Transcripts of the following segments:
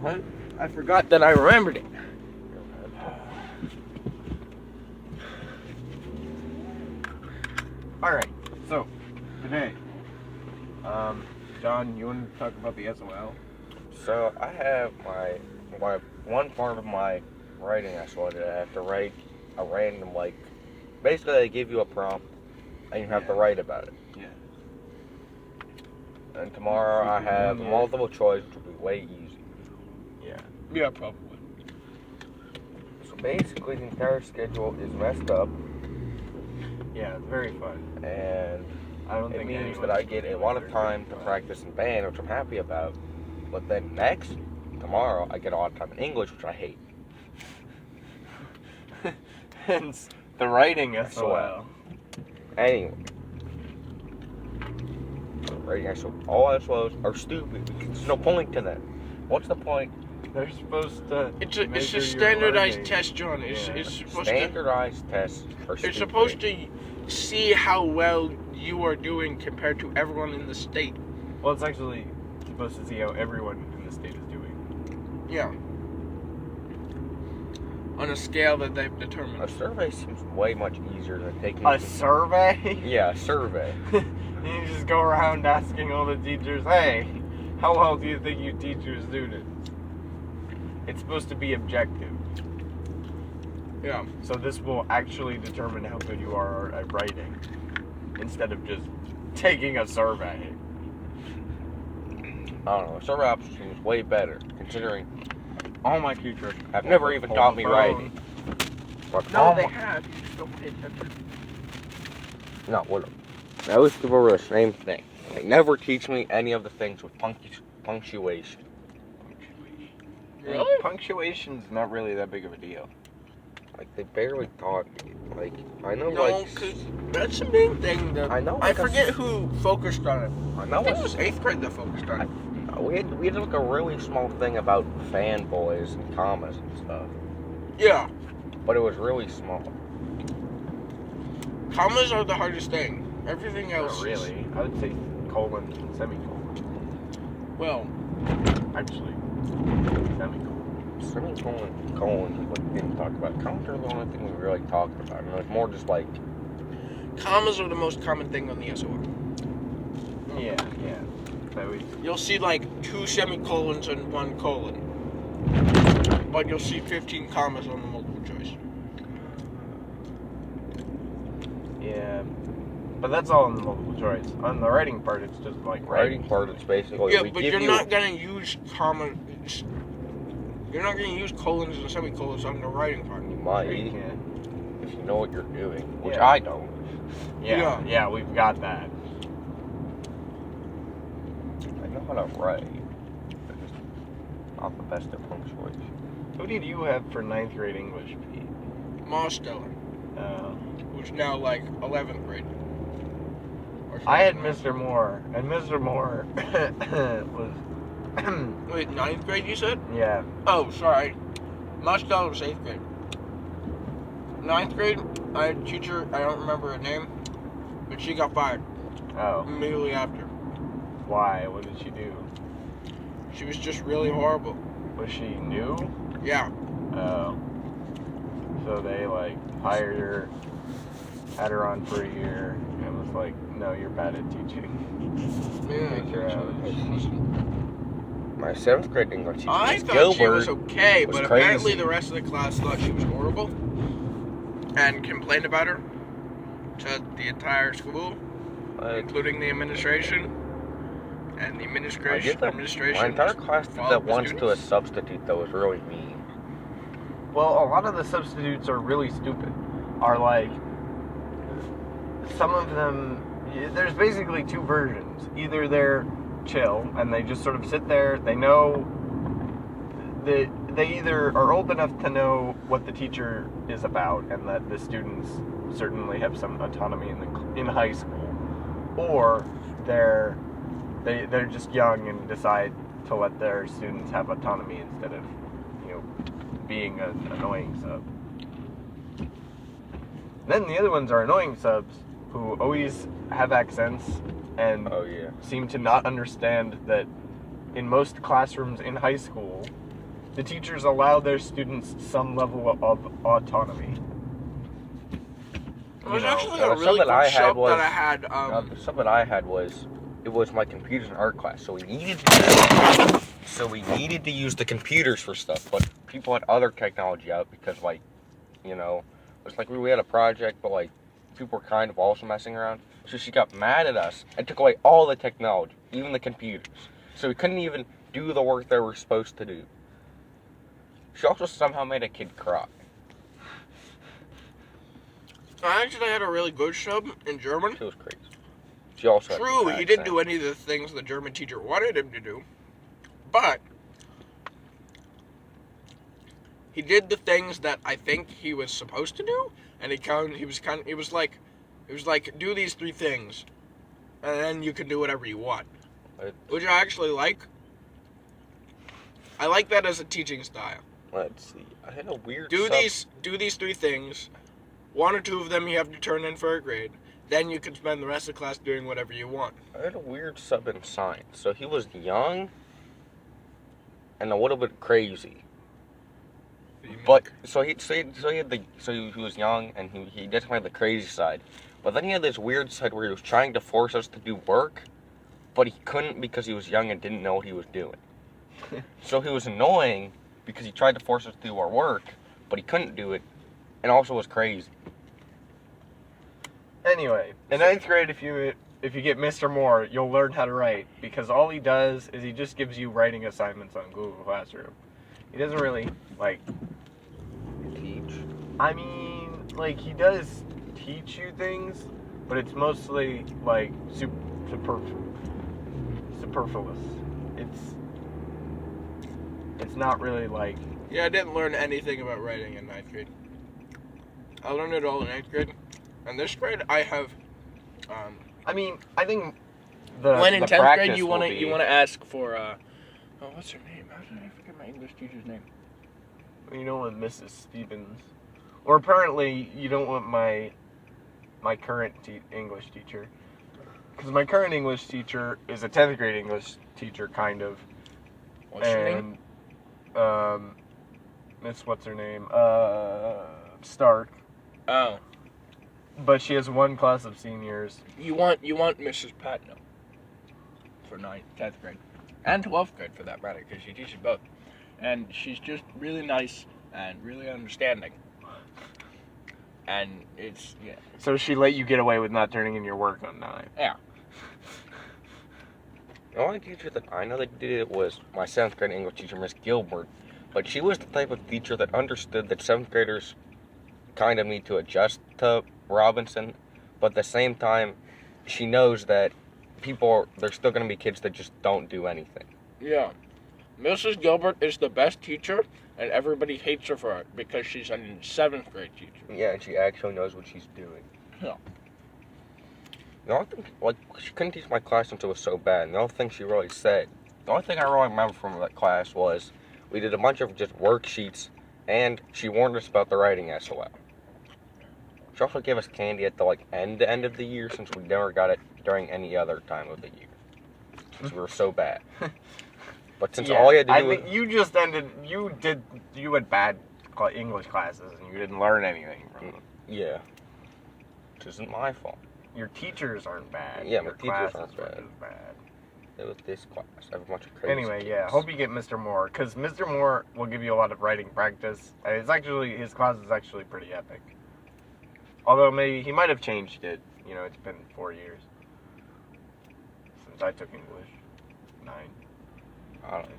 What? I forgot that I remembered it. Alright, so, today, John, you want to talk about the SOL? So I have my one part of my writing SOL that I have to write a random, basically they give you a prompt and you have to write about it. Yeah. And tomorrow I have multiple choice, which will be way easy. Yeah. Yeah, probably. So basically the entire schedule is messed up. Yeah, it's very fun. And I don't it think means that I get a lot of time to practice in band, which I'm happy about. But then tomorrow, I get a lot of time in English, which I hate. Hence, the writing SOL. Anyway. Writing SOL. All SOLs are stupid. There's no point to them. What's the point? They're supposed to. It's a measure your standardized learning. test, John. It's supposed Standardized tests are stupid. It's supposed to see how well you are doing compared to everyone in the state. Well, it's actually supposed to see how everyone in the state is doing. Yeah. On a scale that they've determined. A survey seems way much easier than taking... A survey? Yeah, a survey. You just go around asking all the teachers, hey, how well do you think you teach your students? It's supposed to be objective. Yeah. So this will actually determine how good you are at writing, instead of just taking a survey. I don't know, a survey option seems way better, considering All my teachers have never even taught me writing. Like, No, they have. You just don't pay attention. No, what? Most people are the same thing. They never teach me any of the things with punctuation. Really? Punctuation's not really that big of a deal. Like, they barely taught me. Like, I know, No, because that's the main thing. That I know, I like, forget who focused on it. I know I think it was 8th grade that focused on it. we had like a really small thing about fanboys and commas and stuff. Yeah. But it was really small. Commas are the hardest thing. Everything else Not really. I would say colon and semicolon. Well, Actually, semicolon. Semicolon, colon is what we didn't talk about. Commas are the only thing we really talked about. And it was more just like... commas are the most common thing on the SOL. Yeah. That we. You'll see like 2 semicolons and 1 colon. But you'll see 15 commas on the multiple choice. Yeah. But that's all in the multiple choice. On the writing part, it's just like Writing part, it's basically... Yeah, we but give you're you... not going to use commas. You're not going to use colons and semicolons on the writing part. You might, You can. if you know what you're doing, which Yeah. I don't. Yeah, we've got that. I know how to write, but just not the best at punctuation. Who did you have for 9th grade English, Pete? Mosteller, who's now like 11th grade. Or I had something. Mr. Moore, and Mr. Moore was... Wait, 9th grade you said? yeah. Oh, sorry. Mosteller was 8th grade. 9th grade, I had a teacher, I don't remember her name, but she got fired Oh. immediately after. Why? What did she do? She was just really horrible. Was she new? Yeah. Oh. So they, like, hired her, had her on for a year, and was like, no, you're bad at teaching. Yeah. Take her out. My 7th grade English teacher, I Miss thought she was Gilbert, okay, was but crazy. apparently the rest of the class thought she was horrible and complained about her to the entire school, including the administration. And the I administration. did that. administration My entire just class did followed that the once to a students. substitute that was really mean. Well, a lot of the substitutes are really stupid. Are like, some of them, there's basically 2 versions. Either they're chill and they just sort of sit there, they know, they either are old enough to know what the teacher is about and that the students certainly have some autonomy in high school, or they're just young and decide to let their students have autonomy instead of, being an annoying sub. Then the other ones are annoying subs who always have accents and Oh yeah. seem to not understand that in most classrooms in high school, the teachers allow their students some level of autonomy. It was You know, actually the a really sub that I good had sub was- that I had. The sub that I had was my computers and art class, so we needed to use the computers for stuff, but people had other technology out because, like, you know, it's like we had a project, but like people were kind of also messing around. So she got mad at us and took away all the technology, even the computers. So we couldn't even do the work they were supposed to do. She also somehow made a kid cry. I actually had a really good sub in German. She was crazy. She also True, had he didn't do any of the things the German teacher wanted him to do, but he did the things that I think he was supposed to do, and he was like, do these 3 things, and then you can do whatever you want, which I actually like. I like that as a teaching style. Let's see. I had a weird. Do these 3 things. 1 or 2 of them you have to turn in for a grade. Then you can spend the rest of the class doing whatever you want. I had a weird sub in science. So he was young and a little bit crazy. But he was young and he definitely had the crazy side. But then he had this weird side where he was trying to force us to do work, but he couldn't because he was young and didn't know what he was doing. So he was annoying because he tried to force us to do our work, but he couldn't do it, and also was crazy. Anyway, in 9th grade, if you get Mr. Moore, you'll learn how to write, because all he does is he just gives you writing assignments on Google Classroom. He doesn't really, like... Teach? I mean, like, he does teach you things, but it's mostly, like, superfluous. It's not really, like... Yeah, I didn't learn anything about writing in 9th grade. I learned it all in 8th grade. And this grade, I have. I mean, I think when in the 10th grade, you want to ask for. What's her name? How did I forget my English teacher's name? You don't want Mrs. Stevens, or apparently you don't want my current English teacher, because my current English teacher is a 10th grade English teacher, kind of. What's her name? Miss what's her name? Stark. Oh. But she has 1 class of seniors. You want Mrs. Patno for 10th grade, and 12th grade for that matter, because she teaches both, and she's just really nice and really understanding. And it's So she let you get away with not turning in your work on 9. Yeah. The only teacher that I know that did it was my 7th grade English teacher, Miss Gilbert. But she was the type of teacher that understood that 7th graders kind of need to adjust to Robinson, but at the same time, she knows that there's still going to be kids that just don't do anything. Yeah. Mrs. Gilbert is the best teacher, and everybody hates her for it because she's a 7th grade teacher. Yeah, and she actually knows what she's doing. Yeah. The only thing, she couldn't teach my class until it was so bad, and the only thing she really said, the only thing I really remember from that class was we did a bunch of just worksheets, and she warned us about the writing SOL. She also gave us candy at the end of the year, since we never got it during any other time of the year, since we were so bad. But since all you had to do think you had bad English classes and you didn't learn anything from them. Yeah. Which isn't my fault. Your teachers aren't bad. Yeah, my Your teachers classes aren't were bad. just bad. It was this class. I have a bunch of crazy Anyway, kids. yeah, hope you get Mr. Moore, because Mr. Moore will give you a lot of writing practice. And his class is actually pretty epic. Although maybe he might have changed it. You know, it's been 4 years since I took English. 9. I don't know.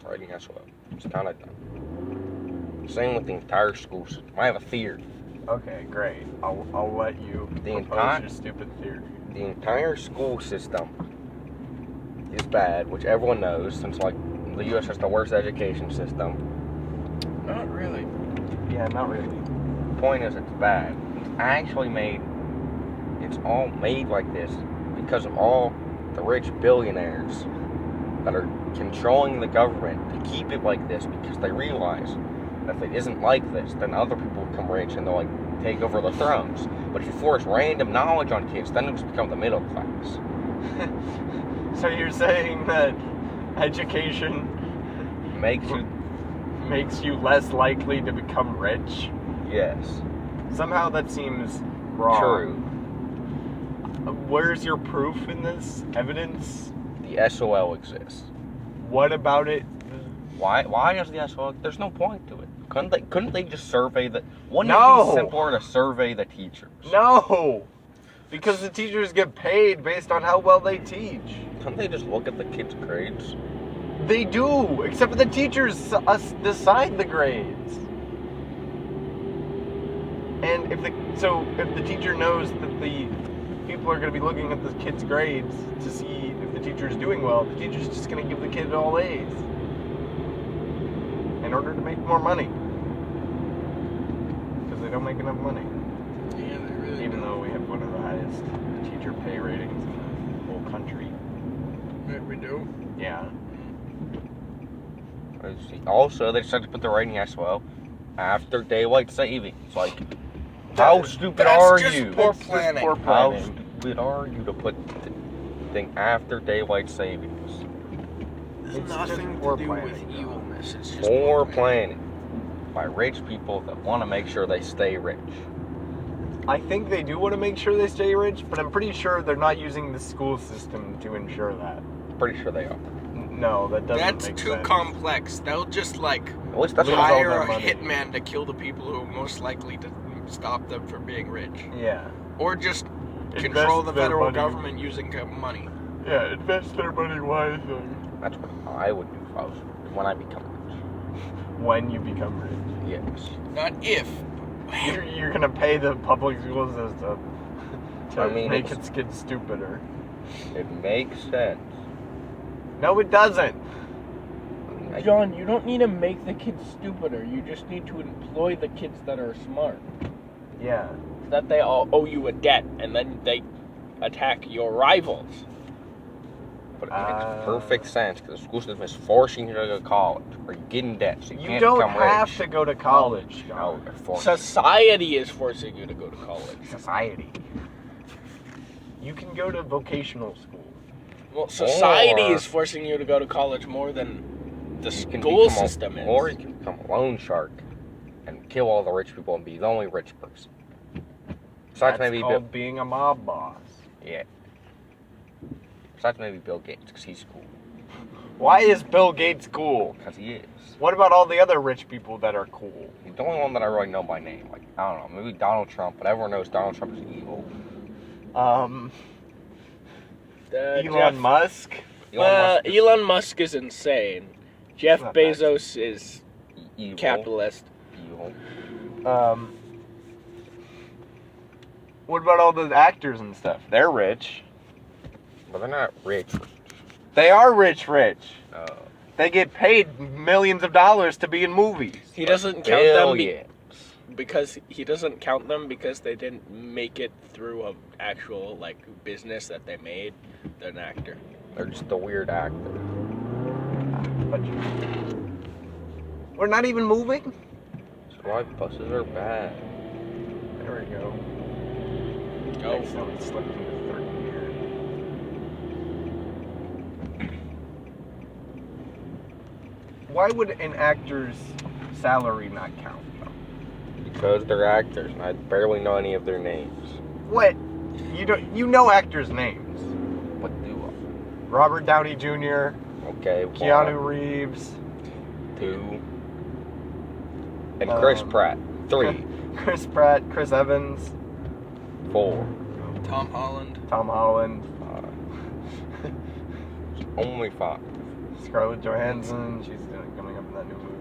Writing SOL. It's kind of done. Same with the entire school system. I have a theory. Okay, great. I'll let you propose your stupid theory. The entire school system is bad, which everyone knows, since the U.S. has the worst education system. Not really. Yeah, not really. The point is, it's bad. It's all made like this because of all the rich billionaires that are controlling the government to keep it like this, because they realize that if it isn't like this, then other people become rich and they'll take over the thrones. But if you force random knowledge on kids, then it'll just become the middle class. So you're saying that education makes you less likely to become rich? Yes. Somehow that seems wrong. True. Where's your proof in this? Evidence? The SOL exists. What about it? Why does the SOL? There's no point to it. Couldn't they just survey the? Wouldn't No. it be simpler to survey the teachers? No! Because the teachers get paid based on how well they teach. Couldn't they just look at the kids' grades? They do, except for the teachers decide the grades. And if the teacher knows that the people are going to be looking at the kids' grades to see if the teacher is doing well, the teacher's just going to give the kid all A's in order to make more money. Because they don't make enough money. Yeah, they really Even don't. though we have one of the highest teacher pay ratings in the whole country. We do. Yeah. Also, they decided to put the rating SOL after daylight savings. Like, how stupid are just you? poor It's just planning. poor How planning. stupid are you to put the thing after daylight savings? It's It's nothing just poor to do with planning. evilness. It's just Poor planning by rich people that want to make sure they stay rich. I think they do want to make sure they stay rich, but I'm pretty sure they're not using the school system to ensure that. Pretty sure they are. No, that doesn't That's make too sense. complex. They'll just like At least that's Lose what all hire their a money. hitman to kill the people who are most likely to stop them from being rich, Yeah. or just Invest control the their federal money. government using money. Yeah, invest their money wisely. That's what I would do if I was when I become rich. When you become rich. Yes. Not if. You're gonna pay the public school system to I mean, make it's- its kids stupider. It makes sense. No, it doesn't. John, you don't need to make the kids stupider. You just need to employ the kids that are smart. Yeah. That they all owe you a debt, and then they attack your rivals. But it makes perfect sense because the school system is forcing you to go to college or you get in debt so you You can't don't become have rich. to go to college. No, John. they're forcing Society is forcing you to go to college. Society. You can go to vocational school. Well, society Or- is forcing you to go to college more than the You can school become system is. Or you can become a loan shark and kill all the rich people and be the only rich person. Besides That's maybe called being a mob boss. Yeah. Besides maybe Bill Gates because he's cool. Why is Bill Gates cool? Because he is. What about all the other rich people that are cool? He's the only one that I really know by name. Like, I don't know, maybe Donald Trump, but everyone knows Donald Trump is evil. Elon Musk. Musk is Elon Musk is insane. Jeff Not bad. Bezos is evil. capitalist. Evil. What about all the actors and stuff? They're rich. But they're not rich. They are rich. Uh, They get paid millions of dollars to be in movies. He doesn't count them billions. because he doesn't count them because they didn't make it through a actual like business that they made. They're an actor. They're just a weird actor. But we're not even moving. That's why buses are bad. There we go. Oh, Accidentally slipped into third gear. Why would an actor's salary not count? Because they're actors, and I barely know any of their names. What? You know actors' names? What do Robert Downey Jr., I? Okay, Keanu Reeves, 2, and Chris Pratt. 3, Chris Pratt, Chris Evans, 4, Tom Holland. Tom Holland, 5. Only 5. Scarlett Johansson. She's coming up in that new movie.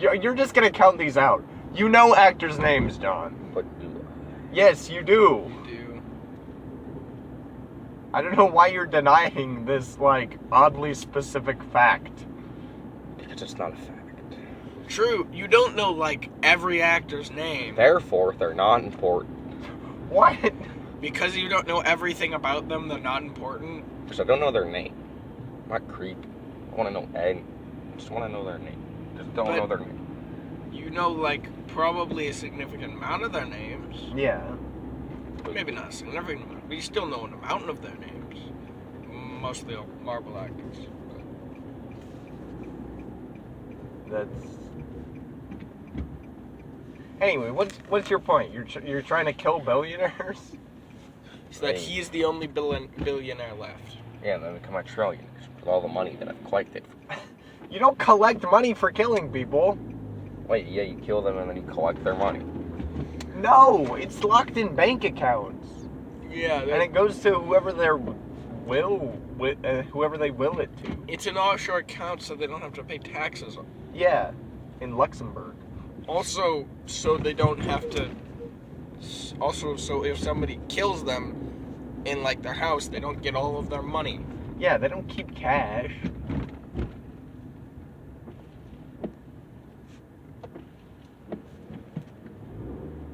6. You're just gonna count these out. You know actors' names, John. What do Yes, you do. You do. I don't know why you're denying this, like, oddly specific fact. I? Because it's not a fact. True. You don't know like every actor's name Therefore, they're not important. What? because you don't know everything about them. They're not important. Because I don't know their name. I'm not creepy. I want to know Ed. I just want to know their name. Just don't But- know their name. You know like probably a significant amount of their names. Yeah. Maybe not a significant amount, but you still know an amount of their names. Mostly all marble actors. That's. Anyway, what's your point? You're trying to kill billionaires? So that he's the only billionaire left. Yeah, and then become a trillionaire with all the money that I've collected. You don't collect money for killing people. Wait, yeah, you kill them and then you collect their money. No, it's locked in bank accounts. Yeah, And it goes to whoever they will it to. it's an offshore account, so they don't have to pay taxes. Yeah, in Luxembourg. Also, so they don't have to. Also, so if somebody kills them in like their house, they don't get all of their money. Yeah, they don't keep cash.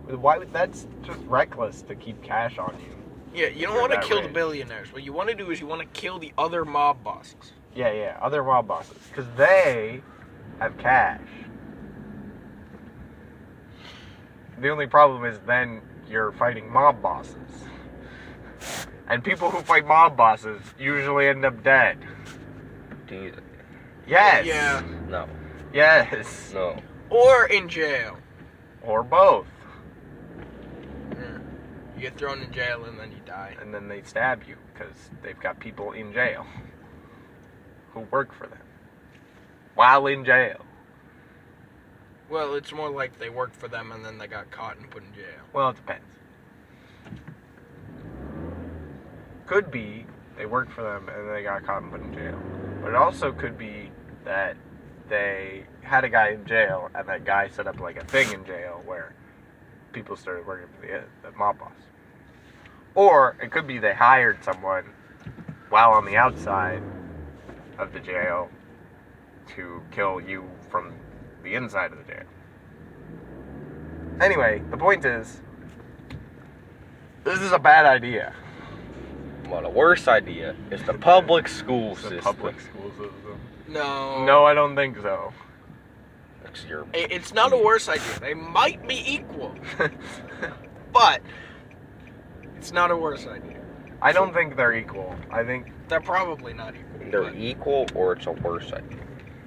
Why would that's just reckless to keep cash on you? Yeah, you don't You're want to that kill the rich. billionaires. What you want to do is you want to kill the other mob bosses. Yeah, other mob bosses. Because they have cash. The only problem is then you're fighting mob bosses. And people who fight mob bosses usually end up dead. Do you? Yes. Yeah. No. Yes. No. Or in jail. Or both. You get thrown in jail and then you die. And then they stab you because they've got people in jail who work for them while in jail. Well, it's more like they worked for them and then they got caught and put in jail. Well, it depends. Could be they worked for them and they got caught and put in jail. But it also could be that they had a guy in jail and that guy set up like a thing in jail where people started working for the mob boss. Or it could be they hired someone while on the outside of the jail to kill you from the inside of the jail. Anyway, the point is, this is a bad idea. Well, the worst idea is the public school The system. public school system. No. No, I don't think so. It's your. It's not a worse idea. They might be equal. But it's not a worse idea. I don't think they're equal. I think They're probably not equal. They're but equal or it's a worse idea.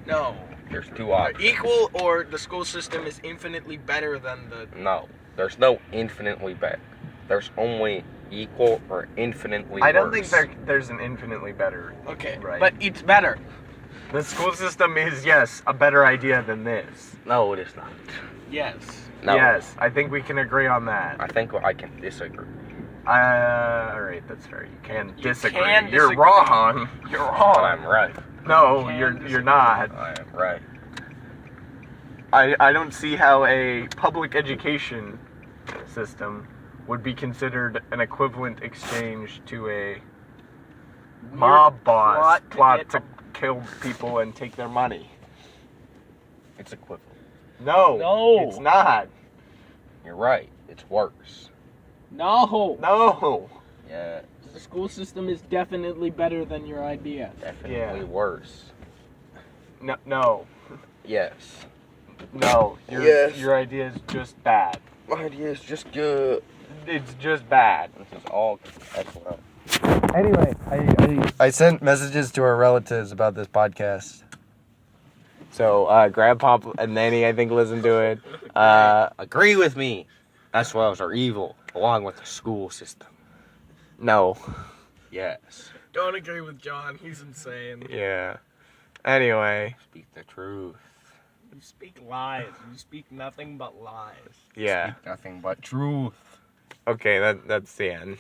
no. There's two They're options. equal or the school system is infinitely better than the... No. There's no infinitely better. There's only equal or infinitely I don't worse. think there's an infinitely better. Okay, Right. but it's better. The school system is, yes, a better idea than this. No, it is not. Yes. No. Yes, I think we can agree on that. I think I can disagree. Alright, that's fair. You can disagree. can You're disagree. wrong. You're But wrong. I'm right. No, You you're can not. I am right. I don't see how a public education system would be considered an equivalent exchange to a mob boss plot to kill people and take their money. It's equivalent. No, it's not. You're right. It's worse. No. No. Yeah. The school system is definitely better than your idea. Definitely worse. No. Yes. No. Yes. Your idea is just bad. My idea is just good. It's just bad. This is all excellent. Anyway, I sent messages to our relatives about this podcast. So, Grandpa and Nanny, I think, listened to it. Agree with me. SWOs are evil, along with the school system. No. Yes. Don't agree with John. He's insane. Yeah. Anyway, Speak the truth. You speak lies. You speak nothing but lies. yeah. Speak nothing but truth. Okay, that's the end.